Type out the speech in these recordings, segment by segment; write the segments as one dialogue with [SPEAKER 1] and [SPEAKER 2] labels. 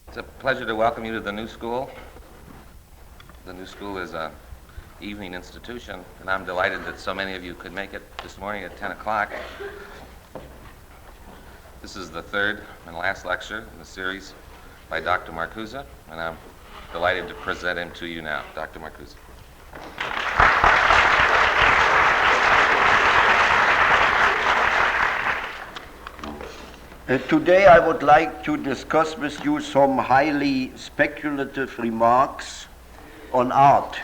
[SPEAKER 1] It's a pleasure to welcome you to the new school. The new school is an evening institution, and I'm delighted that so many of you could make it this morning at 10 o'clock. This is the third and last lecture in the series by Dr. Marcuse, and I'm delighted to present him to you now. Dr. Marcuse.
[SPEAKER 2] Today I would like to discuss with you some highly speculative remarks on art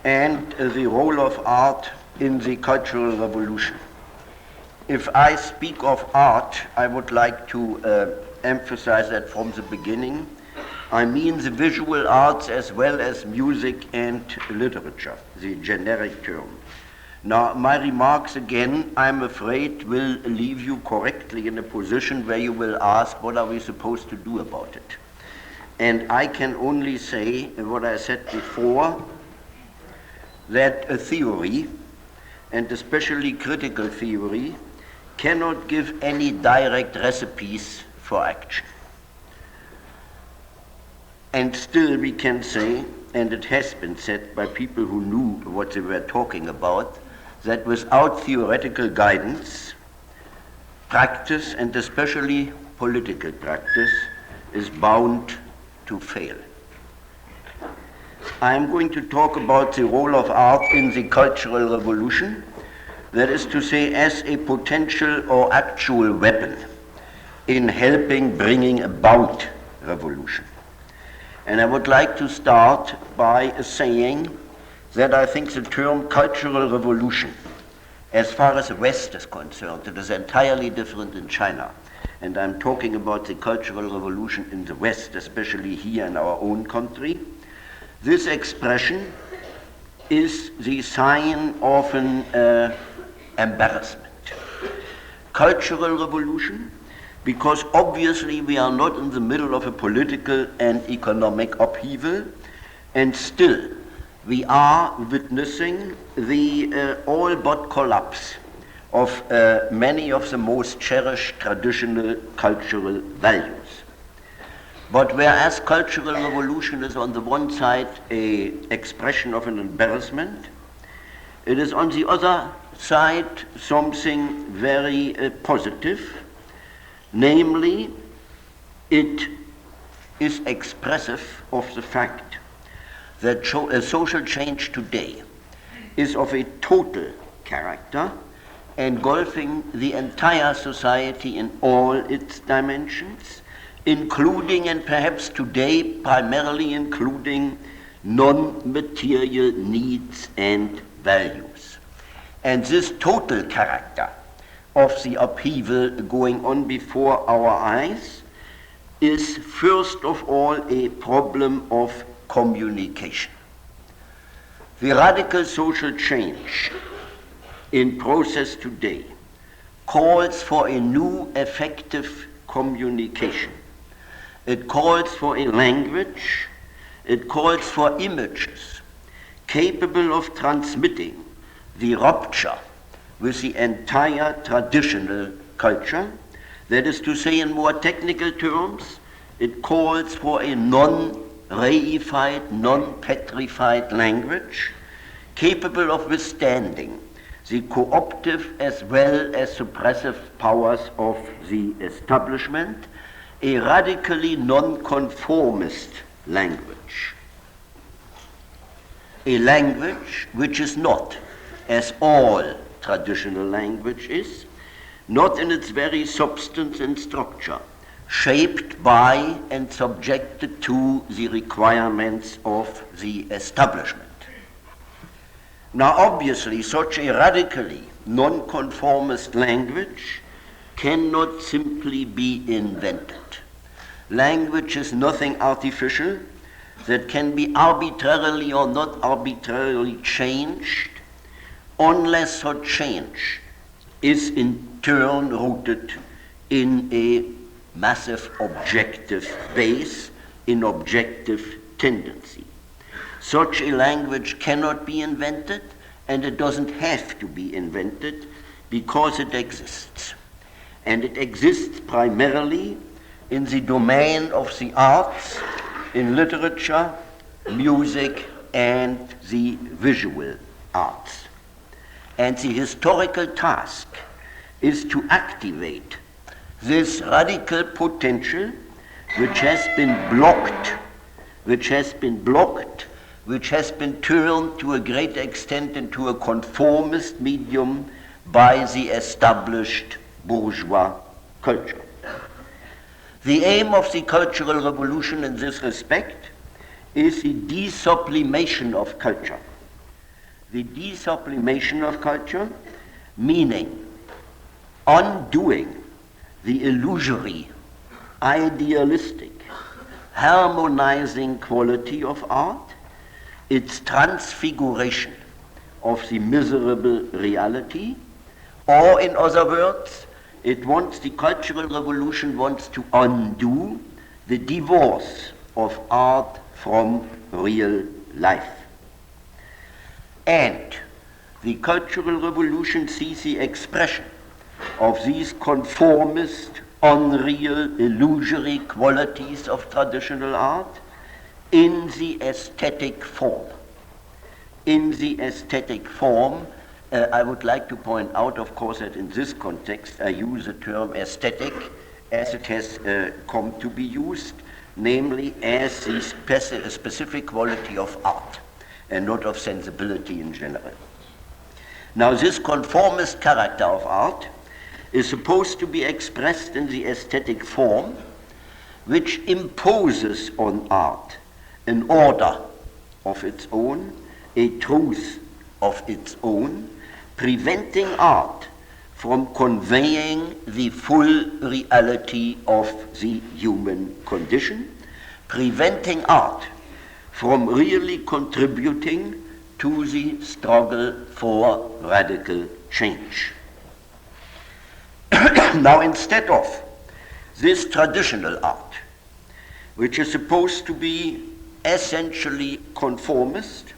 [SPEAKER 2] and the role of art in the Cultural Revolution. If I speak of art, I would like to emphasize that from the beginning. I mean the visual arts as well as music and literature, the generic term. Now, my remarks again, I'm afraid, will leave you correctly in a position where you will ask, what are we supposed to do about it? And I can only say what I said before, that a theory, and especially critical theory, cannot give any direct recipes for action. And still we can say, and it has been said by people who knew what they were talking about, that without theoretical guidance, practice, and especially political practice, is bound to fail. I am going to talk about the role of art in the Cultural Revolution, that is to say, as a potential or actual weapon in helping bringing about revolution. And I would like to start by saying that I think the term Cultural Revolution, as far as the West is concerned, it is entirely different in China. And I'm talking about the Cultural Revolution in the West, especially here in our own country. This expression is the sign of an embarrassment. Cultural Revolution, because obviously we are not in the middle of a political and economic upheaval, and still we are witnessing the all but collapse of many of the most cherished traditional cultural values. But whereas cultural revolution is on the one side an expression of an embarrassment, it is on the other side something very positive, namely it is expressive of the fact that social change today is of a total character, engulfing the entire society in all its dimensions, including, and perhaps today primarily including, non-material needs and values. And this total character of the upheaval going on before our eyes is first of all a problem of communication. The radical social change in process today calls for a new effective communication. It calls for a language, it calls for images capable of transmitting the rupture with the entire traditional culture. That is to say, in more technical terms, it calls for a non-reified, non-petrified language capable of withstanding the cooptive as well as suppressive powers of the establishment, a radically non-conformist language. A language which is not, as all traditional language is, not in its very substance and structure, shaped by and subjected to the requirements of the establishment. Now obviously such a radically non-conformist language cannot simply be invented. Language is nothing artificial that can be arbitrarily or not arbitrarily changed unless such change is in turn rooted in a massive objective base, in objective tendency. Such a language cannot be invented, and it doesn't have to be invented because it exists. And it exists primarily in the domain of the arts, in literature, music, and the visual arts. And the historical task is to activate this radical potential which has been blocked, which has been turned to a great extent into a conformist medium by the established bourgeois culture. The aim of the Cultural Revolution in this respect is the desublimation of culture. The desublimation of culture, meaning undoing the illusory, idealistic, harmonizing quality of art, its transfiguration of the miserable reality, or in other words, the Cultural Revolution wants to undo the divorce of art from real life. And the Cultural Revolution sees the expression of these conformist, unreal, illusory qualities of traditional art in the aesthetic form. In the aesthetic form, I would like to point out, of course, that in this context I use the term aesthetic as it has come to be used, namely as the specific quality of art and not of sensibility in general. Now, this conformist character of art is supposed to be expressed in the aesthetic form, which imposes on art an order of its own, a truth of its own, preventing art from conveying the full reality of the human condition, preventing art from really contributing to the struggle for radical change. Now, instead of this traditional art, which is supposed to be essentially conformist,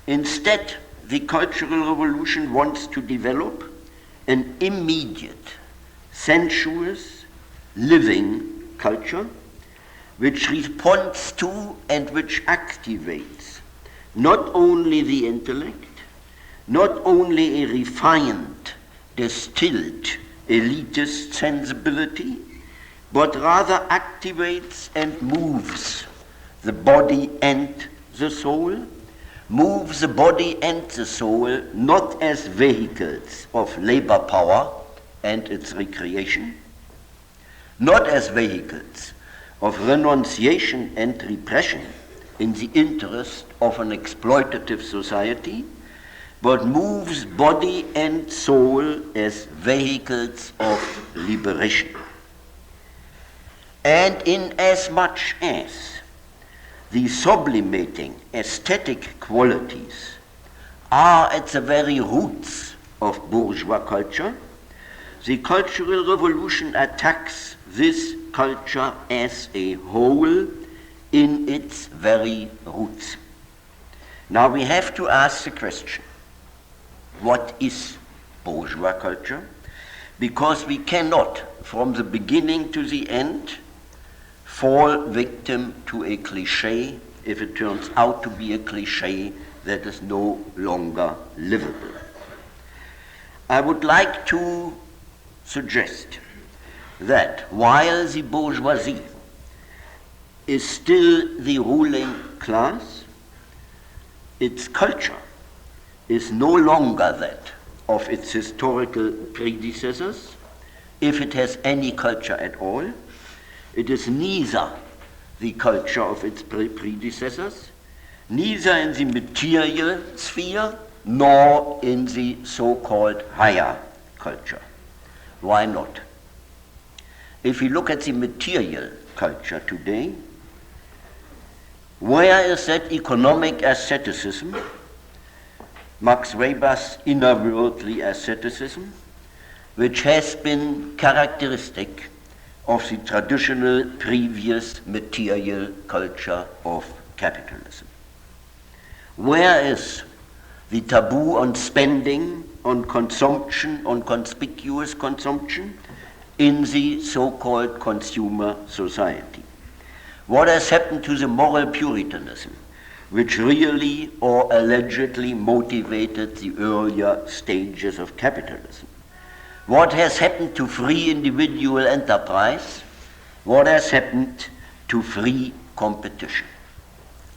[SPEAKER 2] instead the Cultural Revolution wants to develop an immediate, sensuous, living culture which responds to and which activates not only the intellect, not only a refined, distilled, elitist sensibility, but rather activates and moves the body and the soul, moves the body and the soul not as vehicles of labor power and its recreation, not as vehicles of renunciation and repression in the interest of an exploitative society, but moves body and soul as vehicles of liberation. And inasmuch as the sublimating aesthetic qualities are at the very roots of bourgeois culture, the Cultural Revolution attacks this culture as a whole in its very roots. Now we have to ask the question, what is bourgeois culture? Because we cannot, from the beginning to the end, fall victim to a cliché if it turns out to be a cliché that is no longer livable. I would like to suggest that while the bourgeoisie is still the ruling class, its culture is no longer that of its historical predecessors. If it has any culture at all, it is neither the culture of its predecessors, neither in the material sphere, nor in the so-called higher culture. Why not? If we look at the material culture today, where is that economic asceticism, Max Weber's inner-worldly asceticism, which has been characteristic of the traditional previous material culture of capitalism? Where is the taboo on spending, on consumption, on conspicuous consumption, in the so-called consumer society? What has happened to the moral puritanism, which really or allegedly motivated the earlier stages of capitalism? What has happened to free individual enterprise? What has happened to free competition?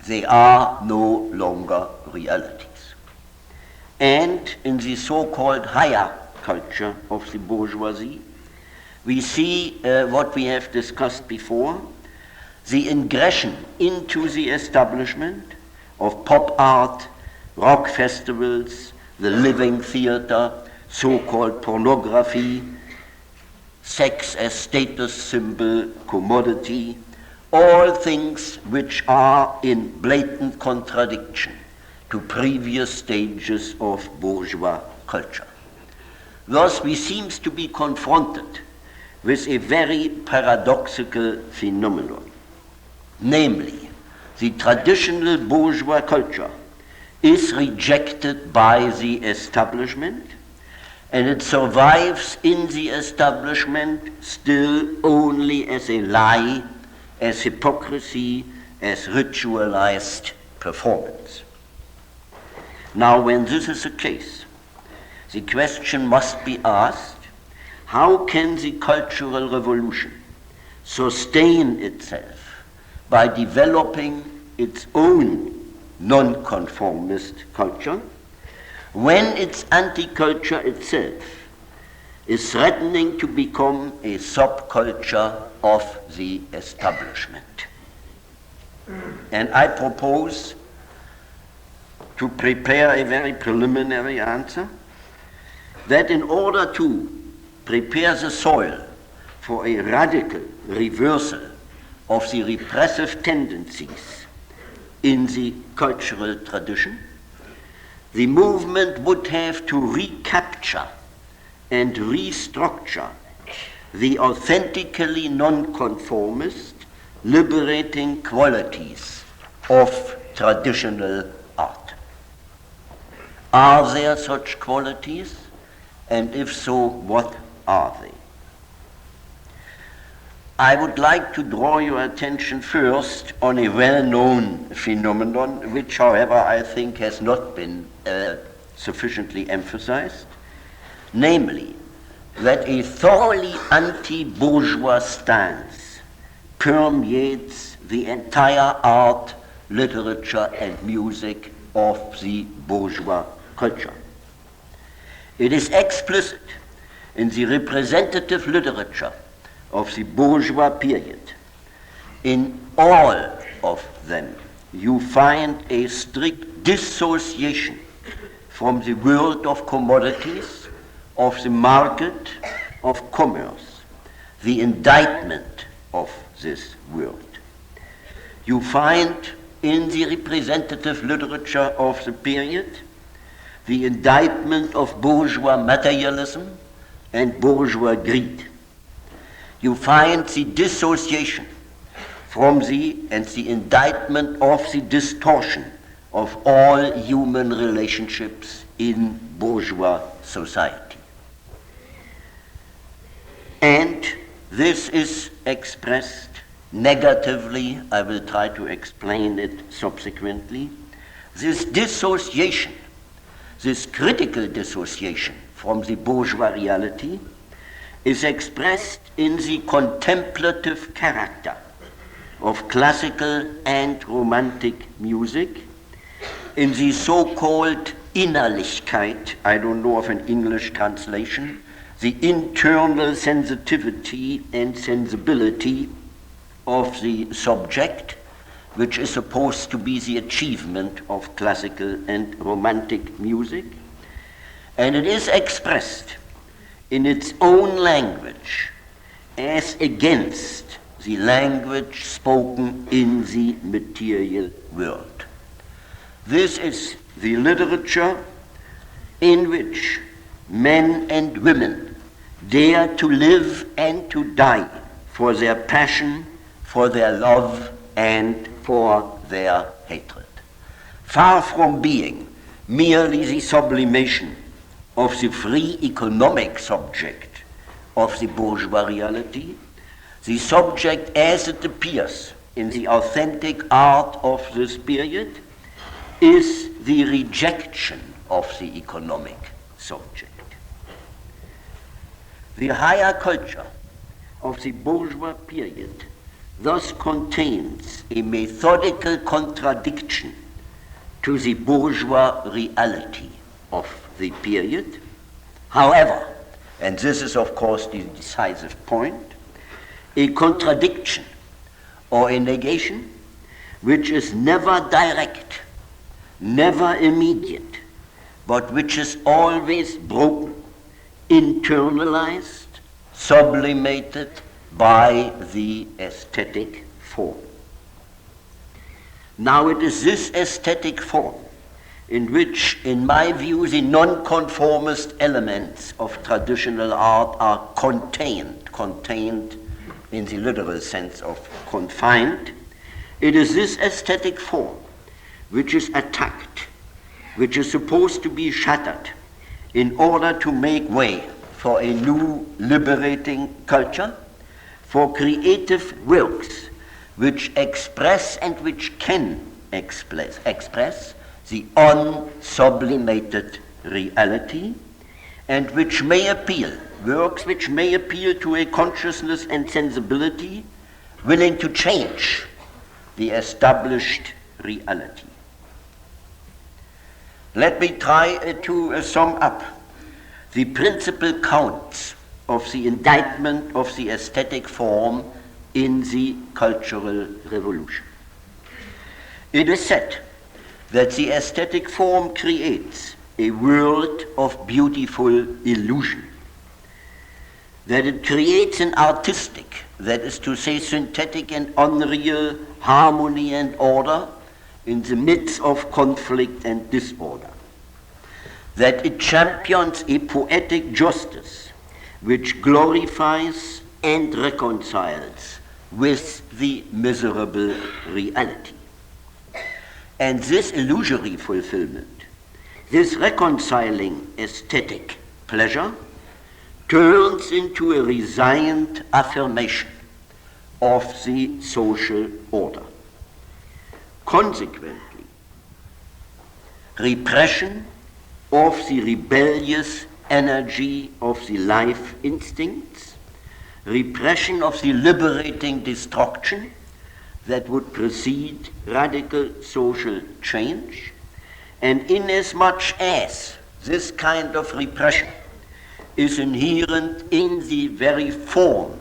[SPEAKER 2] They are no longer realities. And in the so-called higher culture of the bourgeoisie, we see what we have discussed before, the ingression into the establishment of pop art, rock festivals, the living theater, so-called pornography, sex as status symbol, commodity, all things which are in blatant contradiction to previous stages of bourgeois culture. Thus, we seem to be confronted with a very paradoxical phenomenon. Namely, the traditional bourgeois culture is rejected by the establishment, and it survives in the establishment still only as a lie, as hypocrisy, as ritualized performance. Now, when this is the case, the question must be asked, how can the cultural revolution sustain itself by developing its own nonconformist culture when its anti-culture itself is threatening to become a subculture of the establishment? And I propose to prepare a very preliminary answer, that in order to prepare the soil for a radical reversal of the repressive tendencies in the cultural tradition, the movement would have to recapture and restructure the authentically nonconformist, liberating qualities of traditional art. Are there such qualities? And if so, what are they? I would like to draw your attention first on a well-known phenomenon, which, however, I think has not been sufficiently emphasized, namely that a thoroughly anti-bourgeois stance permeates the entire art, literature, and music of the bourgeois culture. It is explicit in the representative literature of the bourgeois period. In all of them, you find a strict dissociation from the world of commodities, of the market, of commerce, the indictment of this world. You find in the representative literature of the period the indictment of bourgeois materialism and bourgeois greed. You find the dissociation from the indictment of the distortion of all human relationships in bourgeois society. And this is expressed negatively. I will try to explain it subsequently. This dissociation, this critical dissociation from the bourgeois reality, is expressed in the contemplative character of classical and romantic music, in the so-called Innerlichkeit, I don't know of an English translation, the internal sensitivity and sensibility of the subject, which is supposed to be the achievement of classical and romantic music, and it is expressed in its own language as against the language spoken in the material world. This is the literature in which men and women dare to live and to die for their passion, for their love, and for their hatred. Far from being merely the sublimation of the free economic subject of the bourgeois reality. The subject as it appears in the authentic art of this period is the rejection of the economic subject. The higher culture of the bourgeois period thus contains a methodical contradiction to the bourgeois reality of the period. However, and this is of course the decisive point, a contradiction or a negation which is never direct, never immediate, but which is always broken, internalized, sublimated by the aesthetic form. Now it is this aesthetic form in which, in my view, the nonconformist elements of traditional art are contained in the literal sense of confined. It is this aesthetic form which is attacked, which is supposed to be shattered in order to make way for a new liberating culture, for creative works which express and which can express the unsublimated reality, and which may appeal, works which may appeal to a consciousness and sensibility willing to change the established reality. Let me try to sum up the principal counts of the indictment of the aesthetic form in the Cultural Revolution. It is said that the aesthetic form creates a world of beautiful illusion, that it creates an artistic, that is to say synthetic and unreal harmony and order in the midst of conflict and disorder, that it champions a poetic justice which glorifies and reconciles with the miserable reality. And this illusory fulfillment, this reconciling aesthetic pleasure, turns into a resigned affirmation of the social order. Consequently, repression of the rebellious energy of the life instincts, repression of the liberating destruction that would precede radical social change, and inasmuch as this kind of repression is inherent in the very form,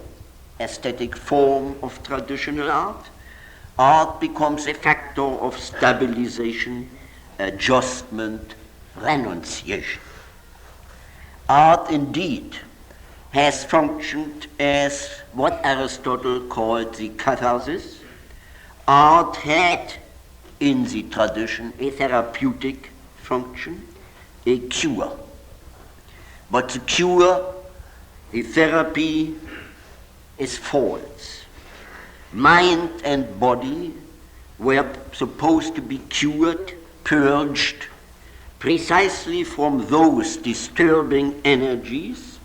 [SPEAKER 2] aesthetic form of traditional art, art becomes a factor of stabilization, adjustment, renunciation. Art indeed has functioned as what Aristotle called the catharsis. Art had in the tradition a therapeutic function, a cure. But the cure, the therapy, is false. Mind and body were supposed to be cured, purged, precisely from those disturbing energies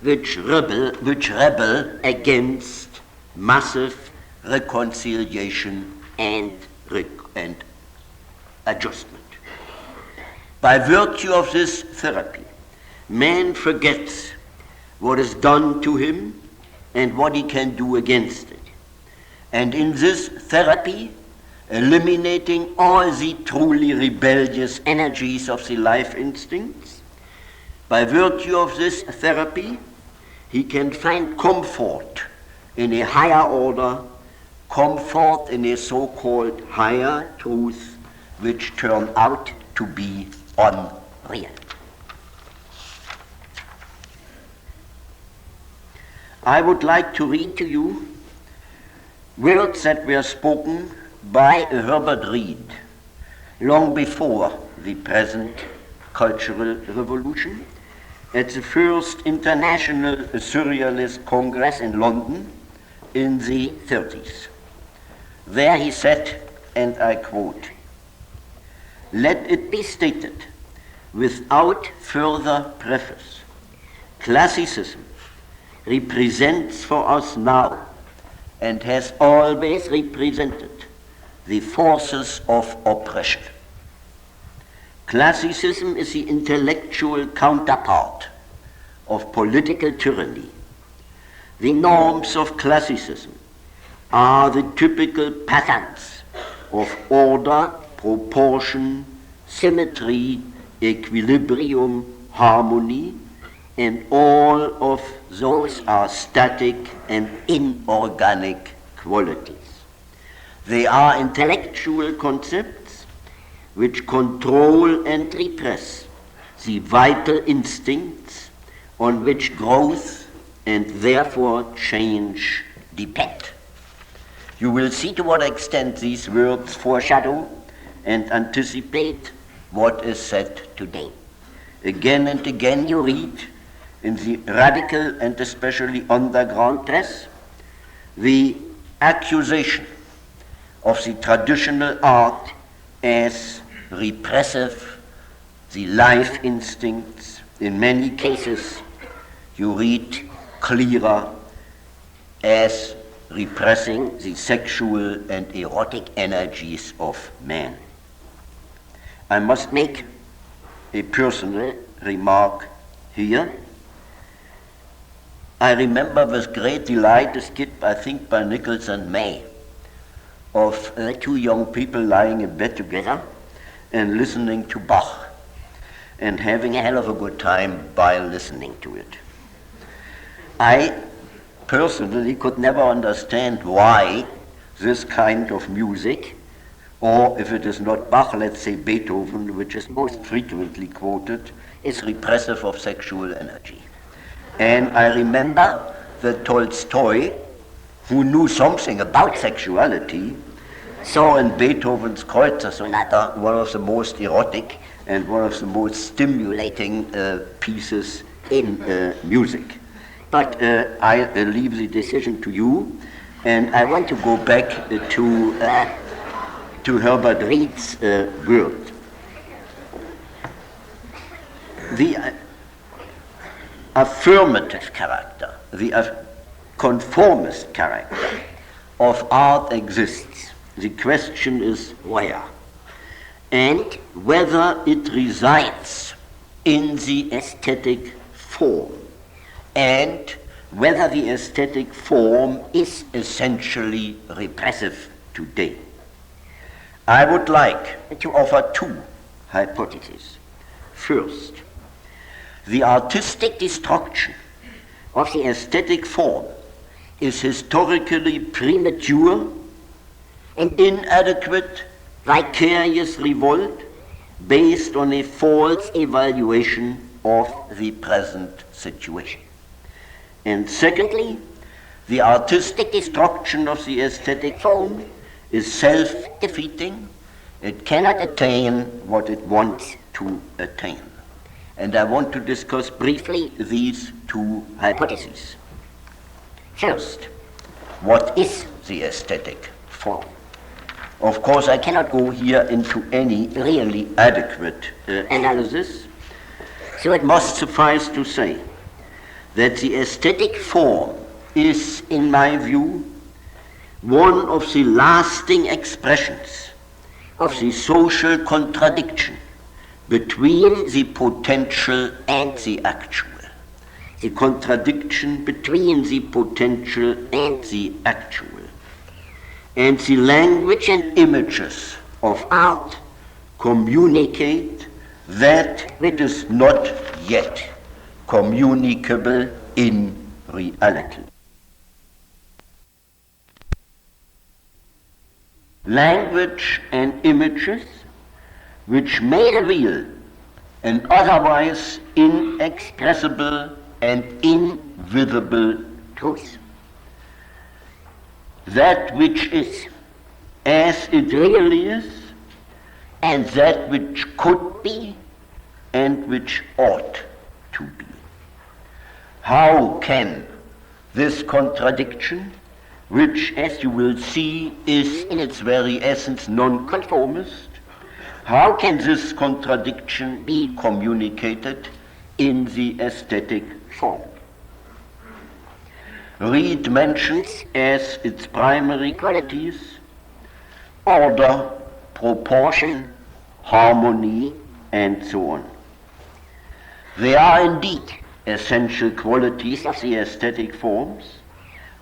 [SPEAKER 2] which rebel against massive reconciliation and adjustment. By virtue of this therapy, man forgets what is done to him and what he can do against it. And in this therapy, eliminating all the truly rebellious energies of the life instincts, by virtue of this therapy, he can find comfort in a higher order, comfort in a so-called higher truth, which turn out to be unreal. I would like to read to you words that were spoken by Herbert Reed long before the present Cultural Revolution at the first International Surrealist Congress in London in the 30s. There he said, and I quote, "Let it be stated without further preface, classicism represents for us now and has always represented the forces of oppression. Classicism is the intellectual counterpart of political tyranny. The norms of classicism are the typical patterns of order, proportion, symmetry, equilibrium, harmony, and all of those are static and inorganic qualities. They are intellectual concepts which control and repress the vital instincts on which growth and therefore change depend. You will see to what extent these words foreshadow and anticipate what is said today. Again and again you read in the radical and especially underground press the accusation of the traditional art as repressive, the life instincts. In many cases you read clearer as repressing the sexual and erotic energies of man. I must make a personal remark here. I remember with great delight a skit, I think by Nichols and May, of two young people lying in bed together and listening to Bach and having a hell of a good time by listening to it. I personally could never understand why this kind of music, or if it is not Bach, let's say Beethoven, which is most frequently quoted, is repressive of sexual energy. And I remember that Tolstoy, who knew something about sexuality, saw in Beethoven's Kreutzer Sonata one of the most erotic and one of the most stimulating pieces in music. But I leave the decision to you, and I want to go back to Herbert Reed's word. The affirmative character, the conformist character of art exists. The question is where, and whether it resides in the aesthetic form, and whether the aesthetic form is essentially repressive today. I would like to offer two hypotheses. First, the artistic destruction of the aesthetic form is historically premature and inadequate, vicarious revolt based on a false evaluation of the present situation. And secondly, the artistic destruction of the aesthetic form is self-defeating. It cannot attain what it wants to attain. And I want to discuss briefly these two hypotheses. First, what is the aesthetic form? Of course, I cannot go here into any really adequate analysis, so it must suffice to say that the aesthetic form is, in my view, one of the lasting expressions of the social contradiction between the potential and the actual. The contradiction between the potential and the actual. And the language and images of art communicate that which is not yet communicable in reality. Language and images which may reveal an otherwise inexpressible and invisible truth. That which is as it really is, and that which could be and which ought to be. How can this contradiction, which, as you will see, is in its very essence nonconformist, how can this contradiction be communicated in the aesthetic form? Reed mentions as its primary qualities order, proportion, harmony, and so on. They are indeed essential qualities of the aesthetic forms,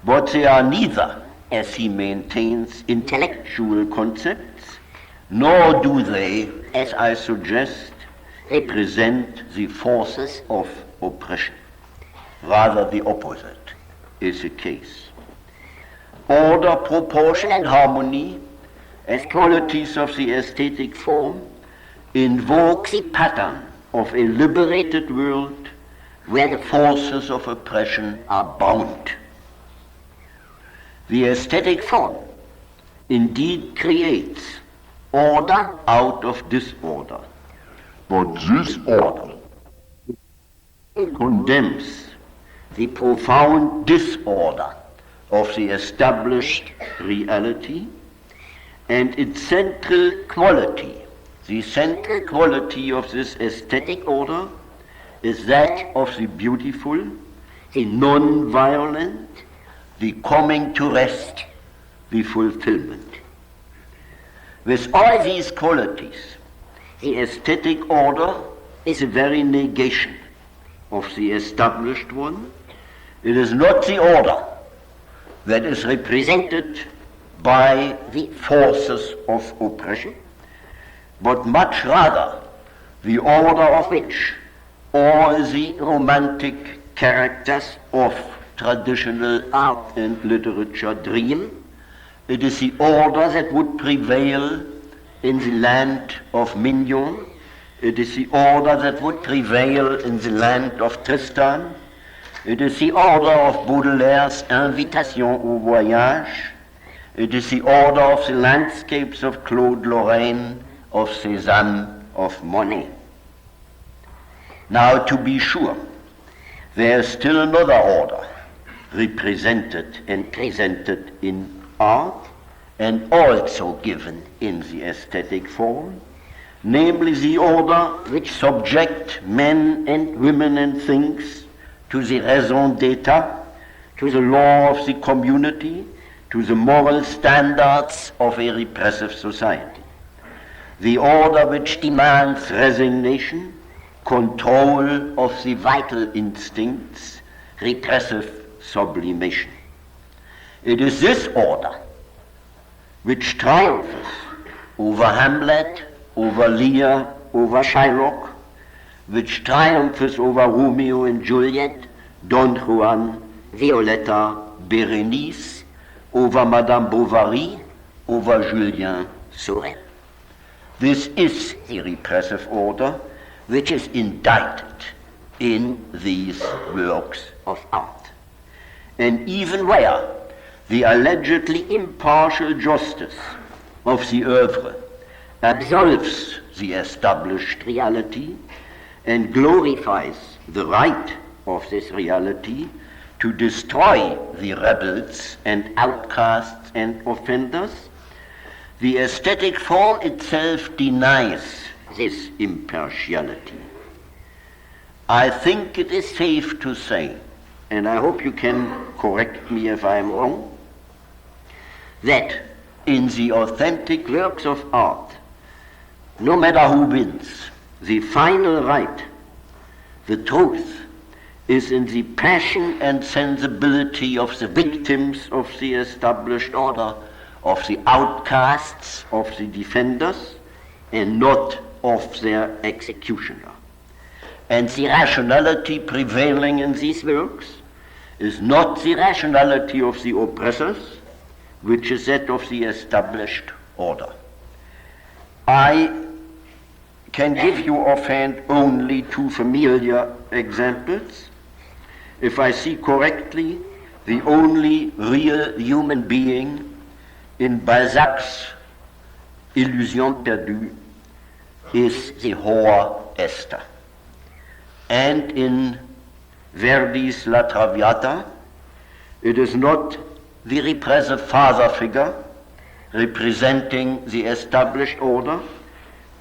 [SPEAKER 2] but they are neither, as he maintains, intellectual concepts, nor do they, as I suggest, represent the forces of oppression. Rather the opposite is the case. Order, proportion, and harmony, as qualities of the aesthetic form, invoke the pattern of a liberated world where the forces of oppression are bound. The aesthetic form indeed creates order out of disorder, but this order condemns the profound disorder of the established reality, and its central quality, the central quality of this aesthetic order, is that of the beautiful, the non-violent, the coming to rest, the fulfillment. With all these qualities, the aesthetic order is the very negation of the established one. It is not the order that is represented by the forces of oppression, but much rather the order of which all the romantic characters of traditional art and literature dream. It is the order that would prevail in the land of Mignon. It is the order that would prevail in the land of Tristan. It is the order of Baudelaire's Invitation au Voyage. It is the order of the landscapes of Claude Lorraine, of Cézanne, of Monet. Now, to be sure, there is still another order represented and presented in art and also given in the aesthetic form, namely the order which subject men and women and things to the raison d'etat, to the law of the community, to the moral standards of a repressive society. The order which demands resignation, control of the vital instincts, repressive sublimation. It is this order which triumphs over Hamlet, over Lear, over Shylock, which triumphs over Romeo and Juliet, Don Juan, Violetta, Berenice, over Madame Bovary, over Julien Sorel. This is the repressive order which is indicted in these works of art. And even where the allegedly impartial justice of the oeuvre absolves the established reality and glorifies the right of this reality to destroy the rebels and outcasts and offenders, the aesthetic form itself denies this impartiality. I think it is safe to say, and I hope you can correct me if I am wrong, that in the authentic works of art, no matter who wins, the final right, the truth, is in the passion and sensibility of the victims of the established order, of the outcasts, of the defenders, and not of their executioner. And the rationality prevailing in these works is not the rationality of the oppressors, which is that of the established order. I can give you offhand only two familiar examples. If I see correctly, the only real human being in Balzac's Illusion perdue is the whore Esther. And in Verdi's La Traviata, it is not the repressive father figure representing the established order,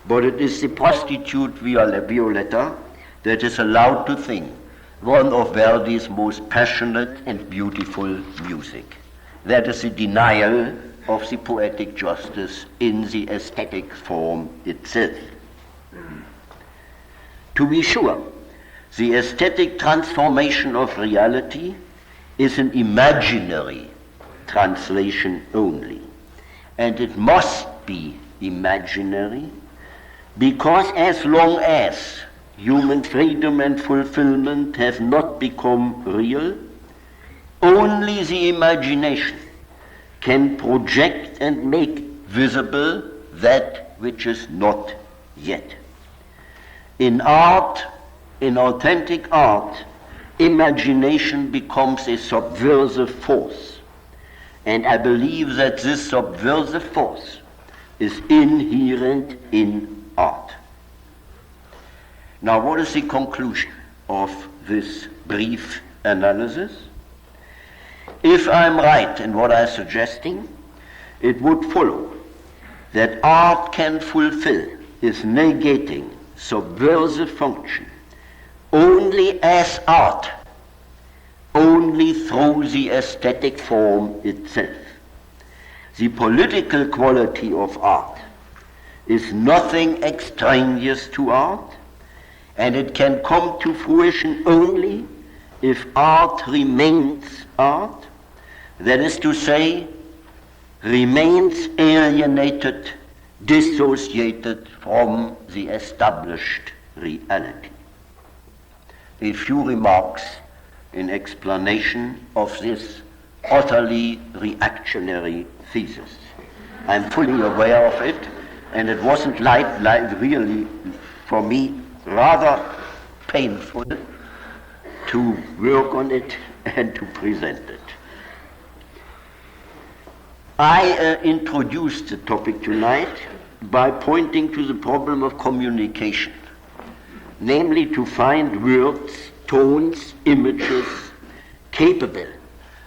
[SPEAKER 2] but it is the prostitute Violetta that is allowed to think one of Verdi's most passionate and beautiful music. That is the denial of the poetic justice in the aesthetic form itself. To be sure, the aesthetic transformation of reality is an imaginary translation only, and it must be imaginary because as long as human freedom and fulfillment have not become real, only the imagination can project and make visible that which is not yet. In art, in authentic art, imagination becomes a subversive force. And I believe that this subversive force is inherent in art. Now, what is the conclusion of this brief analysis? If I'm right in what I'm suggesting, it would follow that art can fulfill its negating subversive function only as art, only through the aesthetic form itself. The political quality of art is nothing extraneous to art, and it can come to fruition only if art remains art, that is to say, remains alienated, dissociated from the established reality. A few remarks in explanation of this utterly reactionary thesis. I'm fully aware of it, and it wasn't really, for me, rather painful to work on it and to present it. I introduced the topic tonight by pointing to the problem of communication, namely to find words, tones, images capable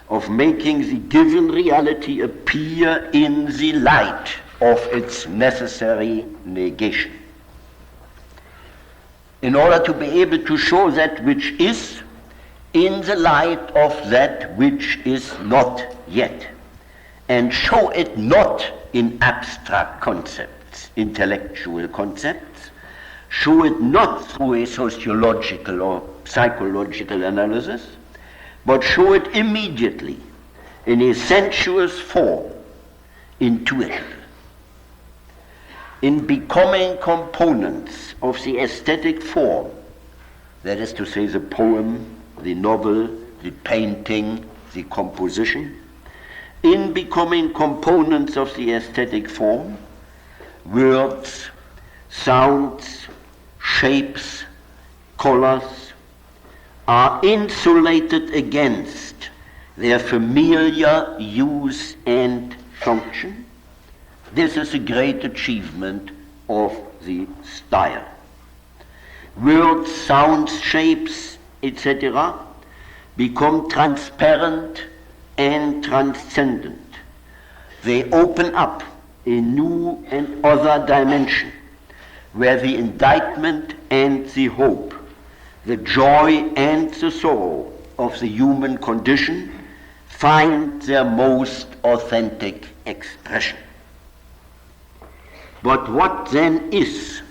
[SPEAKER 2] of making the given reality appear in the light of its necessary negation. In order to be able to show that which is in the light of that which is not yet, and show it not in abstract concepts, intellectual concepts, show it not through a sociological or psychological analysis, but show it immediately in a sensuous form, intuitive. In becoming components of the aesthetic form, that is to say the poem, the novel, the painting, the composition, in becoming components of the aesthetic form, words, sounds, shapes, colors are insulated against their familiar use and function. This is a great achievement of the style. Words, sounds, shapes, etc. become transparent and transcendent. They open up a new and other dimension where the indictment and the hope, the joy and the sorrow of the human condition find their most authentic expression. But what then is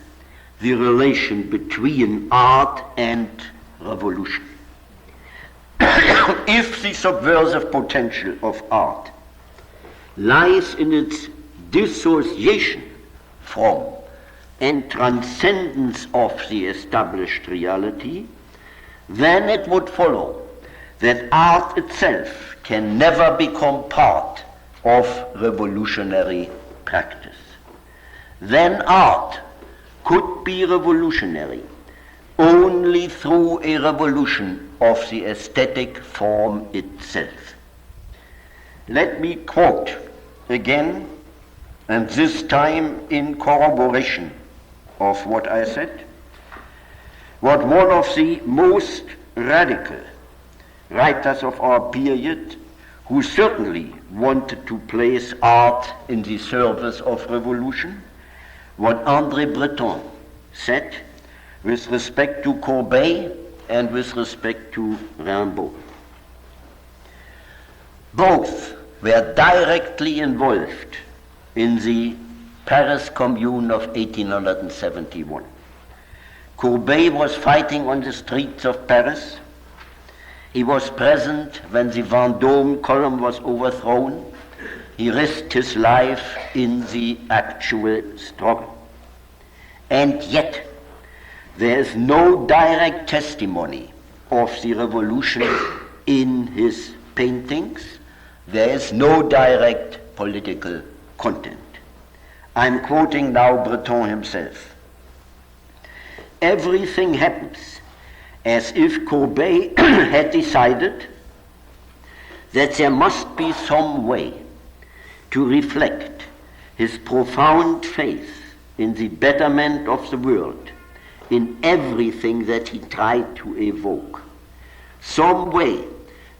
[SPEAKER 2] the relation between art and revolution? If the subversive potential of art lies in its dissociation from and transcendence of the established reality, then it would follow that art itself can never become part of revolutionary practice. Then art could be revolutionary only through a revolution of the aesthetic form itself. Let me quote again, and this time in corroboration of what I said, what one of the most radical writers of our period, who certainly wanted to place art in the service of revolution, what André Breton said with respect to Courbet and with respect to Rimbaud. Both were directly involved in the Paris Commune of 1871. Courbet was fighting on the streets of Paris. He was present when the Vendôme column was overthrown. He risked his life in the actual struggle. And yet, there is no direct testimony of the revolution in his paintings. There is no direct political content. I'm quoting now Breton himself. Everything happens as if Courbet had decided that there must be some way to reflect his profound faith in the betterment of the world in everything that he tried to evoke. Some way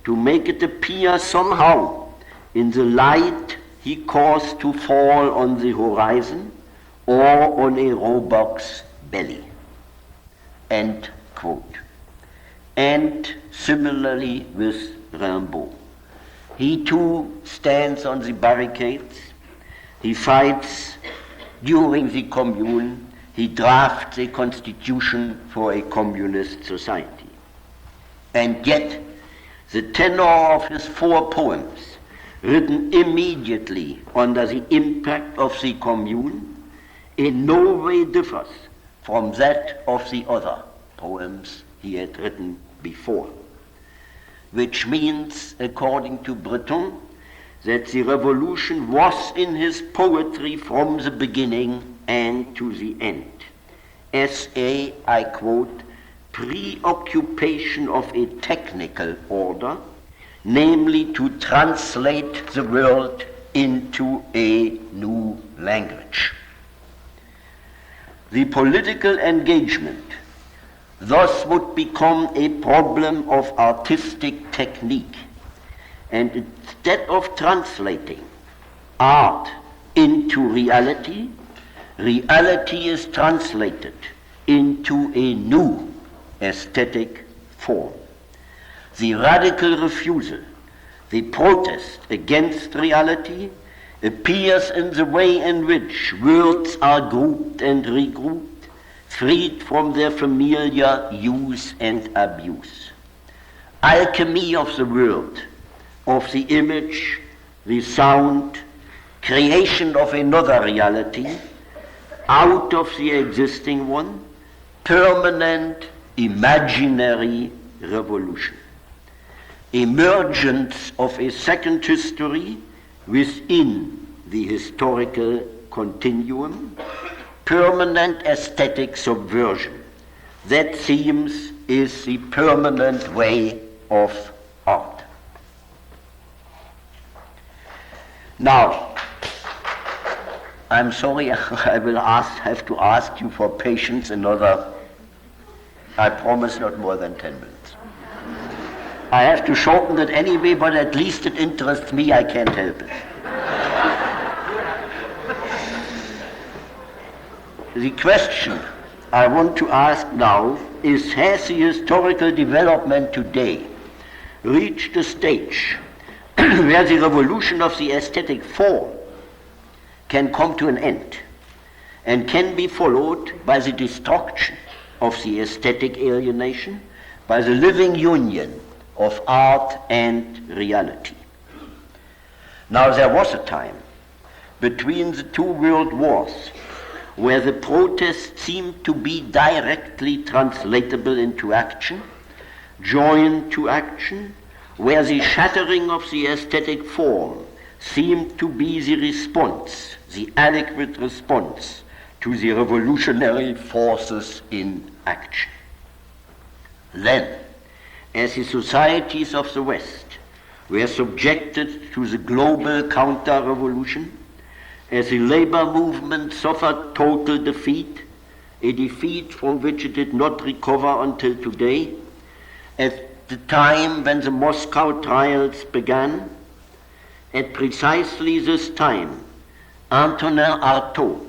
[SPEAKER 2] to make it appear somehow in the light he caused to fall on the horizon or on a roebuck's belly. End quote. And similarly with Rimbaud. He too stands on the barricades. He fights during the Commune. He drafts a constitution for a communist society. And yet, the tenor of his 4 poems, written immediately under the impact of the Commune, in no way differs from that of the other poems he had written before. Which means, according to Breton, that the revolution was in his poetry from the beginning and to the end, as a, I quote, preoccupation of a technical order, namely to translate the world into a new language. The political engagement thus would become a problem of artistic technique, and instead of translating art into reality, reality is translated into a new aesthetic form. The radical refusal, the protest against reality, appears in the way in which words are grouped and regrouped, freed from their familiar use and abuse. Alchemy of the world, of the image, the sound, creation of another reality, out of the existing one, permanent, imaginary revolution. Emergence of a second history within the historical continuum, permanent aesthetic subversion. That seems is the permanent way of art. Now, I'm sorry, I will have to ask you for patience another, I promise not more than 10 minutes. I have to shorten it anyway, but at least it interests me, I can't help it. The question I want to ask now is, has the historical development today reached a stage where the revolution of the aesthetic form can come to an end and can be followed by the destruction of the aesthetic alienation, by the living union of art and reality? Now, there was a time between the 2 world wars where the protest seemed to be directly translatable into action, joined to action, where the shattering of the aesthetic form seemed to be the response, the adequate response to the revolutionary forces in action. Then, as the societies of the West were subjected to the global counter-revolution, as the labor movement suffered total defeat, a defeat from which it did not recover until today, at the time when the Moscow trials began, at precisely this time, Antonin Artaud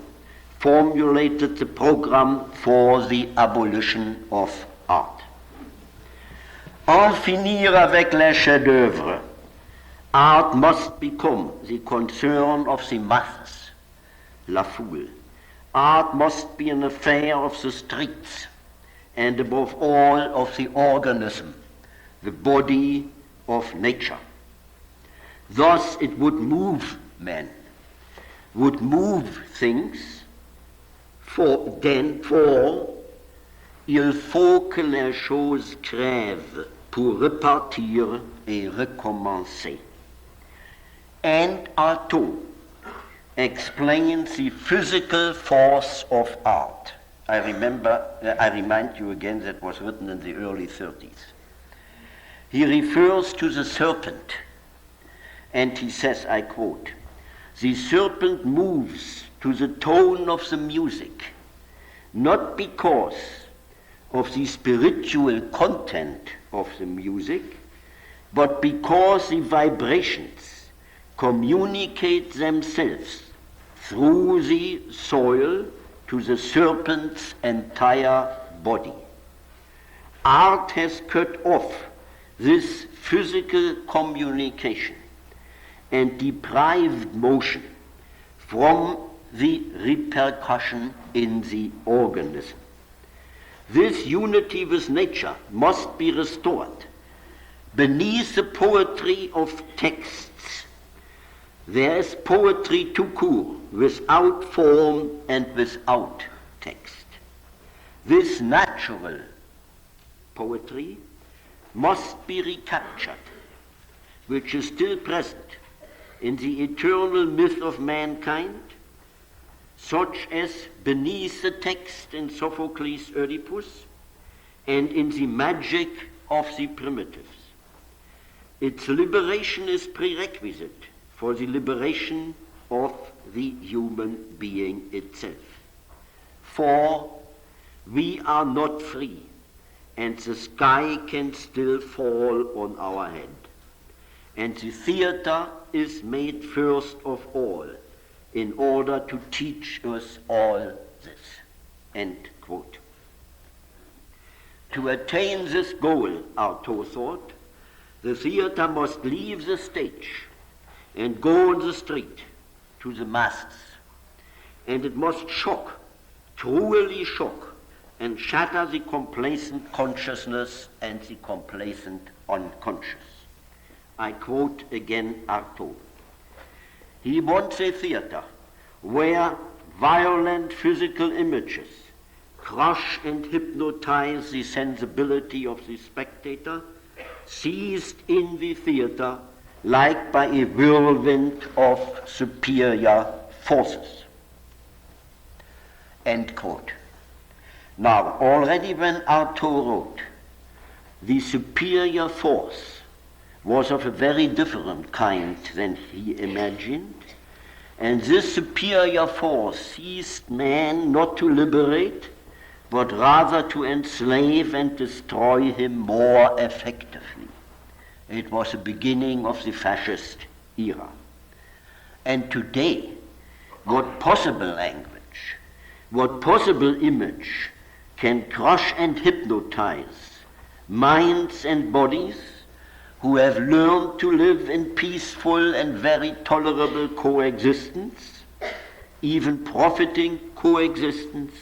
[SPEAKER 2] formulated the program for the abolition of art. En finir avec les chefs-d'œuvre. Art must become the concern of the masses, la foule. Art must be an affair of the streets, and above all of the organism, the body of nature. Thus it would move men, would move things, for il faut que les choses crèvent pour repartir et recommencer. And Artaud explains the physical force of art. I remind you again that was written in the early 30s. He refers to the serpent, and he says, I quote, "The serpent moves to the tone of the music, not because of the spiritual content of the music, but because the vibrations communicate themselves through the soil to the serpent's entire body. Art has cut off this physical communication and deprived motion from the repercussion in the organism. This unity with nature must be restored. Beneath the poetry of texts, there is poetry tout court, without form and without text. This natural poetry must be recaptured, which is still present in the eternal myth of mankind, such as beneath the text in Sophocles' Oedipus and in the magic of the primitives. Its liberation is prerequisite for the liberation of the human being itself. For we are not free, and the sky can still fall on our head. And the theater is made first of all, in order to teach us all this." End quote. To attain this goal, Artaud thought, the theater must leave the stage and go on the street to the masses. And it must shock, truly shock, and shatter the complacent consciousness and the complacent unconscious. I quote again Artaud. He wants a theater where violent physical images crush and hypnotize the sensibility of the spectator, seized in the theater like by a whirlwind of superior forces. End quote. Now, already when Artaud wrote, the superior force was of a very different kind than he imagined, and this superior force seized man not to liberate, but rather to enslave and destroy him more effectively. It was the beginning of the fascist era. And today, what possible language, what possible image can crush and hypnotize minds and bodies who have learned to live in peaceful and very tolerable coexistence, even profiting coexistence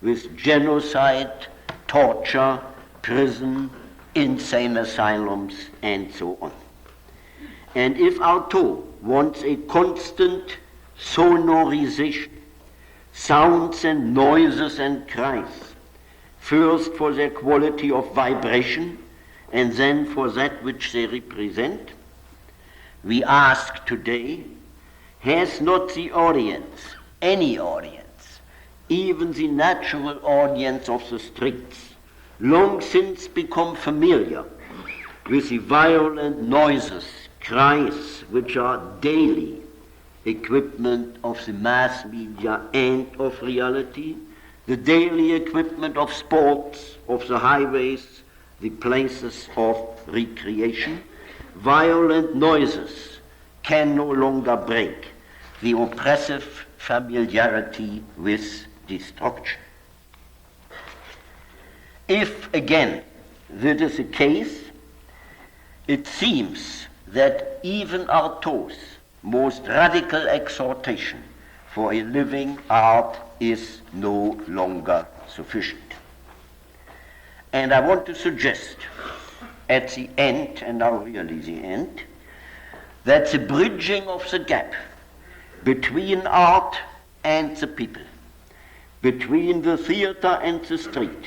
[SPEAKER 2] with genocide, torture, prison, insane asylums, and so on. And if Artaud wants a constant sonorization, sounds and noises and cries, first for their quality of vibration, and then for that which they represent, we ask today, has not the audience, any audience, even the natural audience of the streets, long since become familiar with the violent noises, cries, which are daily equipment of the mass media and of reality, the daily equipment of sports, of the highways, the places of recreation? Violent noises can no longer break the oppressive familiarity with destruction. If, again, that is the case, it seems that even Artaud's most radical exhortation for a living art is no longer sufficient. And I want to suggest at the end, and now really the end, that the bridging of the gap between art and the people, between the theater and the street,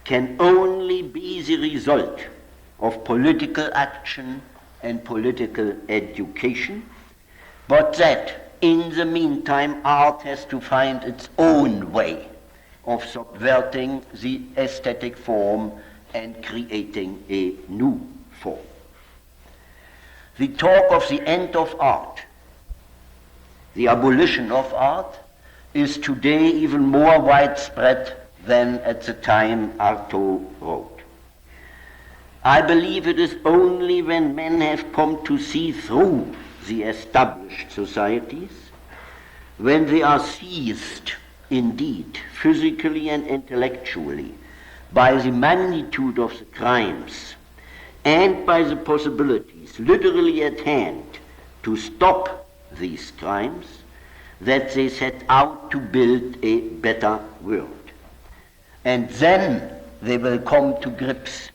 [SPEAKER 2] can only be the result of political action and political education, but that in the meantime art has to find its own way of subverting the aesthetic form and creating a new form. The talk of the end of art, the abolition of art, is today even more widespread than at the time Artaud wrote. I believe it is only when men have come to see through the established societies, when they are seized, indeed, physically and intellectually, by the magnitude of the crimes and by the possibilities literally at hand to stop these crimes, that they set out to build a better world. And then they will come to grips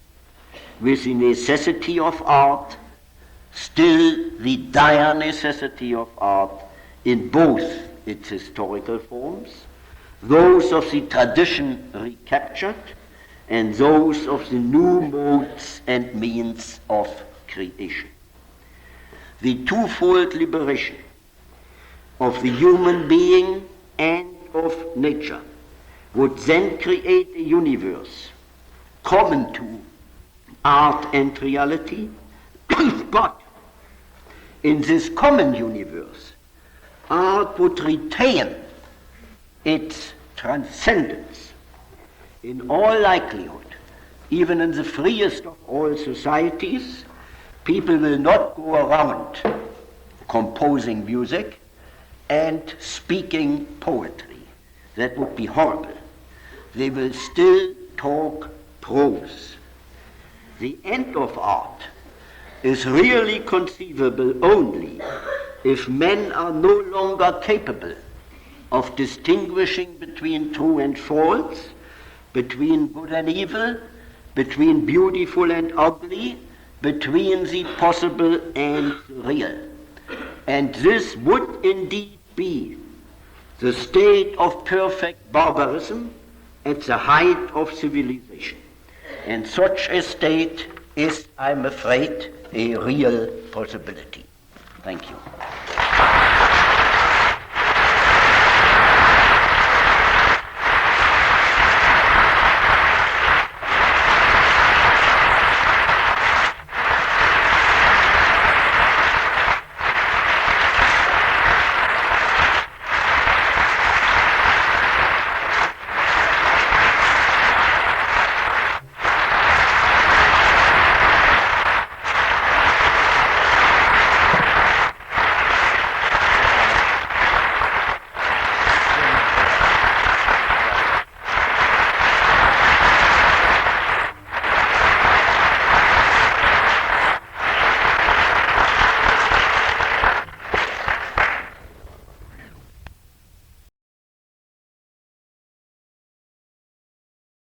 [SPEAKER 2] with the necessity of art, still the dire necessity of art in both its historical forms, those of the tradition recaptured, and those of the new modes and means of creation. The twofold liberation of the human being and of nature would then create a universe common to art and reality, but in this common universe, art would retain its transcendence. In all likelihood, even in the freest of all societies, people will not go around composing music and speaking poetry. That would be horrible. They will still talk prose. The end of art is really conceivable only if men are no longer capable of distinguishing between true and false, between good and evil, between beautiful and ugly, between the possible and the real. And this would indeed be the state of perfect barbarism at the height of civilization. And such a state is, I'm afraid, a real possibility. Thank you.